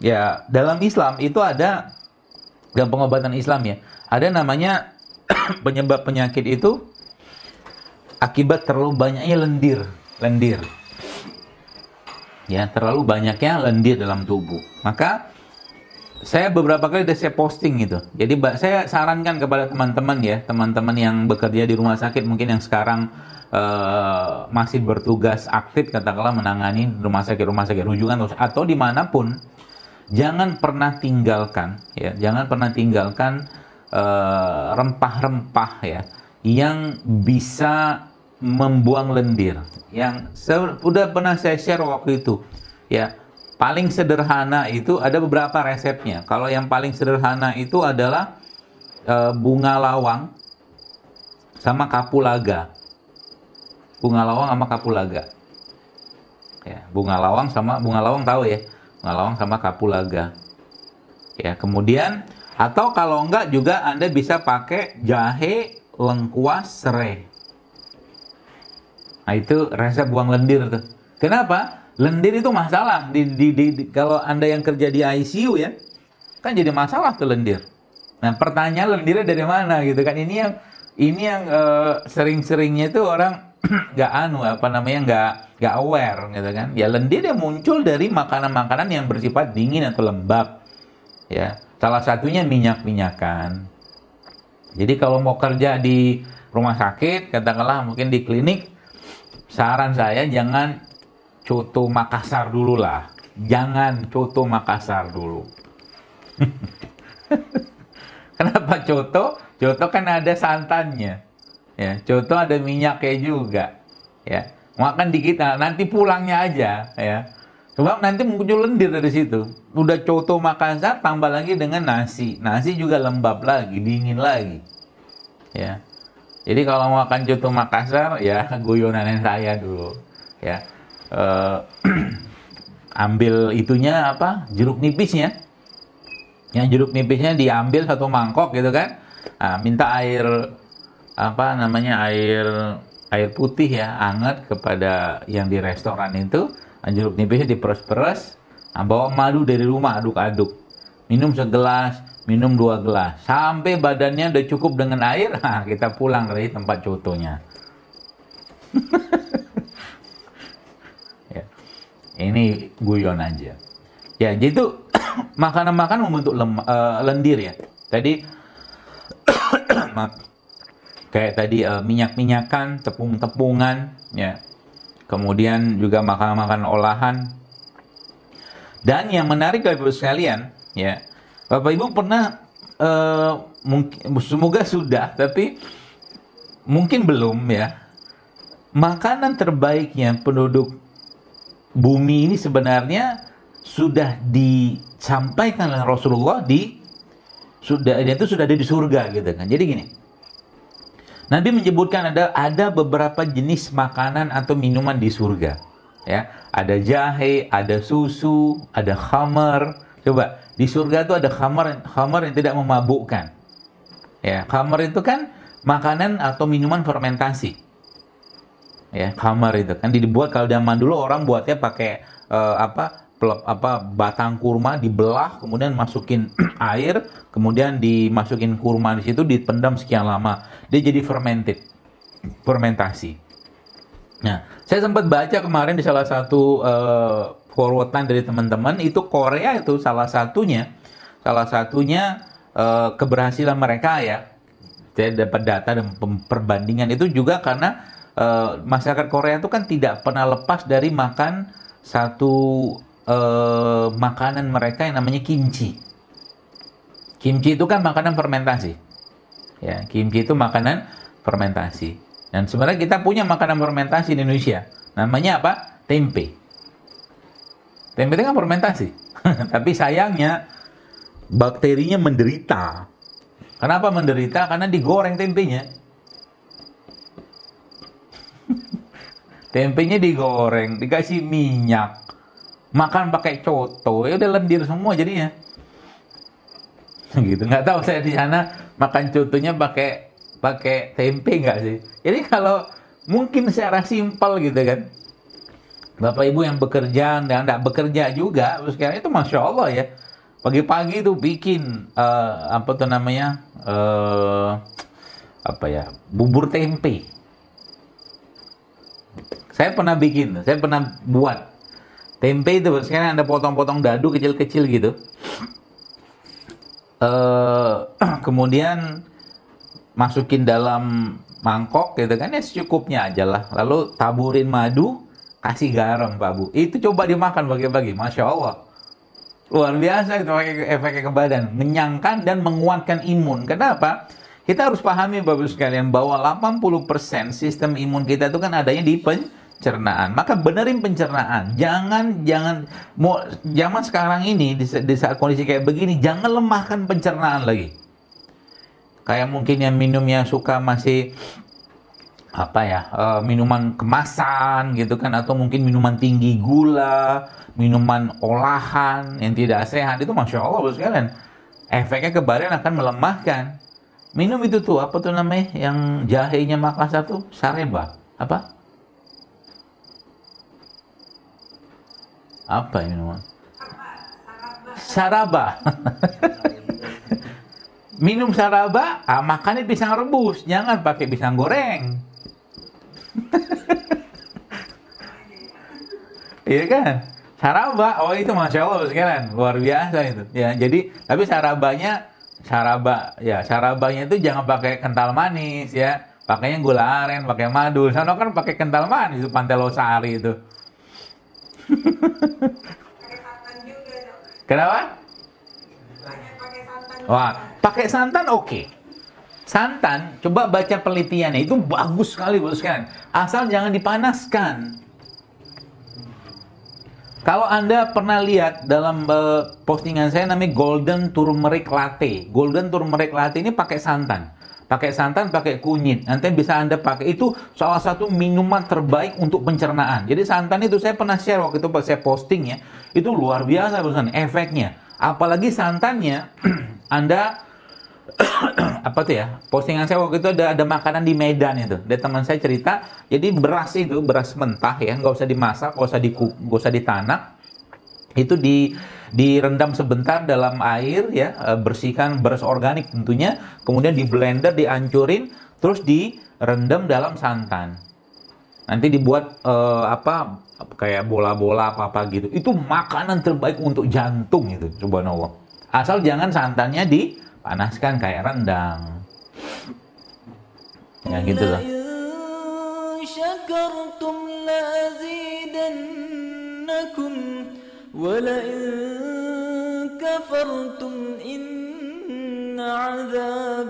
Ya, dalam Islam itu ada, dalam pengobatan Islam ya, ada namanya penyebab penyakit itu akibat terlalu banyaknya lendir. Ya, terlalu banyaknya lendir dalam tubuh. Maka saya beberapa kali udah saya posting gitu. Jadi saya sarankan kepada teman-teman ya, teman-teman yang bekerja di rumah sakit mungkin yang sekarang masih bertugas aktif katakanlah menangani rumah sakit rujukan atau dimanapun, jangan pernah tinggalkan ya, rempah-rempah ya yang bisa membuang lendir. Yang udah pernah saya share waktu itu ya. Paling sederhana itu ada beberapa resepnya. Kalau yang paling sederhana itu adalah bunga lawang sama kapulaga. Bunga lawang sama kapulaga. Ya, bunga lawang tahu ya. Bunga lawang sama kapulaga. Ya, kemudian atau kalau enggak juga Anda bisa pakai jahe, lengkuas, serai. Nah, itu resep buang lendir tuh. Kenapa? Lendir itu masalah kalau Anda yang kerja di ICU ya, kan jadi masalah tuh lendir. Nah, pertanyaan lendirnya dari mana gitu kan? Ini yang sering-seringnya itu orang nggak aware gitu kan. Ya, lendir yang muncul dari makanan-makanan yang bersifat dingin atau lembab. Ya, salah satunya minyak-minyakan. Jadi kalau mau kerja di rumah sakit, katakanlah mungkin di klinik, saran saya jangan coto Makassar dulu lah. Jangan coto Makassar dulu. Kenapa coto? Coto kan ada santannya. Ya, coto ada minyaknya juga. Ya, makan dikit, nanti pulangnya aja ya. Sebab nanti muncul lendir dari situ. Udah coto Makassar tambah lagi dengan nasi. Nasi juga lembab lagi, dingin lagi. Ya. Jadi kalau mau makan coto Makassar ya guyonan saya dulu. Ya. Ambil itunya jeruk nipisnya. Yang jeruk nipisnya diambil satu mangkok gitu kan. Nah, minta air air putih ya, hangat kepada yang di restoran itu. Nah, jeruk nipisnya diperes-peres. Nah, bawa madu dari rumah, aduk-aduk. Minum segelas, minum 2 gelas. Sampai badannya udah cukup dengan air, nah kita pulang dari tempat cotonya. Ini guyon aja. Ya, jadi itu makanan-makanan membentuk lendir ya. Tadi kayak tadi minyak-minyakan, tepung-tepungan ya. Kemudian juga makanan-makanan olahan. Dan yang menarik Bapak Ibu sekalian, ya. Bapak Ibu pernah mungkin semoga sudah, tapi mungkin belum ya. Makanan terbaiknya penduduk bumi ini sebenarnya sudah disampaikan oleh Rasulullah sudah ada di surga gitu kan. Jadi gini. Nabi menyebutkan ada beberapa jenis makanan atau minuman di surga. Ya, ada jahe, ada susu, ada khamar. Coba, di surga itu ada khamar yang tidak memabukkan. Ya, khamar itu kan makanan atau minuman fermentasi. Ya, khamar itu kan dibuat kalau zaman dulu orang buatnya pakai batang kurma dibelah, kemudian masukin air, kemudian dimasukin kurma di situ, dipendam sekian lama, dia jadi fermentasi. Nah, saya sempat baca kemarin di salah satu forwardan dari teman-teman, itu Korea itu salah satunya keberhasilan mereka ya. Saya dapat data dan perbandingan itu juga karena masyarakat Korea itu kan tidak pernah lepas dari makan satu makanan mereka yang namanya kimchi. Kimchi itu kan makanan fermentasi. Ya, kimchi itu makanan fermentasi. Dan sebenarnya kita punya makanan fermentasi di Indonesia. Namanya apa? Tempe. Tempe itu kan fermentasi. Tapi sayangnya bakterinya menderita. Kenapa menderita? Karena digoreng tempenya. Tempenya digoreng, dikasih minyak. Makan pakai coto, ya udah lendir semua jadinya. Gitu. Nggak tahu saya di sana makan cotonya pakai tempe nggak sih? Jadi kalau mungkin secara simpel gitu kan. Bapak Ibu yang bekerja dan tidak bekerja juga, sekarang itu Masya Allah ya. Pagi-pagi itu bikin apa tuh namanya apa ya, bubur tempe. Saya pernah bikin, saya pernah buat tempe itu. Sekarang ada potong-potong dadu kecil-kecil gitu. Kemudian masukin dalam mangkok gitu kan, ya secukupnya aja lah. Lalu taburin madu, kasih garam Pak Bu. Itu coba dimakan pagi-pagi, Masya Allah. Luar biasa itu efeknya ke badan. Mengenyangkan dan menguatkan imun. Kenapa? Kita harus pahami Bapak sekalian bahwa 80% sistem imun kita itu kan adanya di pencernaan. Maka benerin pencernaan. Jangan mau zaman sekarang ini di saat kondisi kayak begini, jangan lemahkan pencernaan lagi. Kayak mungkin yang minumnya suka masih apa ya, minuman kemasan gitu kan, atau mungkin minuman tinggi gula, minuman olahan yang tidak sehat, itu Masya Allah Bapak sekalian, efeknya ke badan akan melemahkan. Minum itu tuh, apa tuh namanya, yang jahenya Makassar tuh, Sareba, apa minuman? Saraba. Minum saraba, makannya pisang rebus, jangan pakai pisang goreng. Iya kan? Saraba, oh itu Masya Allah sekalian, luar biasa itu. Ya, jadi tapi sarabanya itu jangan pakai kental manis ya. Pakainya gula aren, pakai madu. Sana kan pakai kental manis itu Pantelosari itu. Kenapa? Wah, pakai santan oke. Santan, coba baca penelitiannya, itu bagus sekali Bapak sekalian. Asal jangan dipanaskan. Kalau Anda pernah lihat dalam postingan saya namanya Golden Turmeric Latte. Golden Turmeric Latte ini pakai santan. Pakai santan, pakai kunyit. Nanti bisa Anda pakai. Itu salah satu minuman terbaik untuk pencernaan. Jadi santan itu saya pernah share waktu itu pas saya posting ya. Itu luar biasa efeknya. Apalagi santannya Anda apa tuh ya, postingan saya waktu itu ada makanan di Medan itu, ada teman saya cerita, jadi beras itu, beras mentah ya, nggak usah dimasak, nggak usah ditanak, itu direndam sebentar dalam air ya, bersihkan beras organik tentunya, kemudian di blender, dihancurin, terus direndam dalam santan, nanti dibuat apa kayak bola-bola apa gitu, itu makanan terbaik untuk jantung itu, subhanallah, asal jangan santannya dipanaskan kayak rendang. Ya gitu loh. syakartum lazidannakum wa la in kafartum inna 'adzab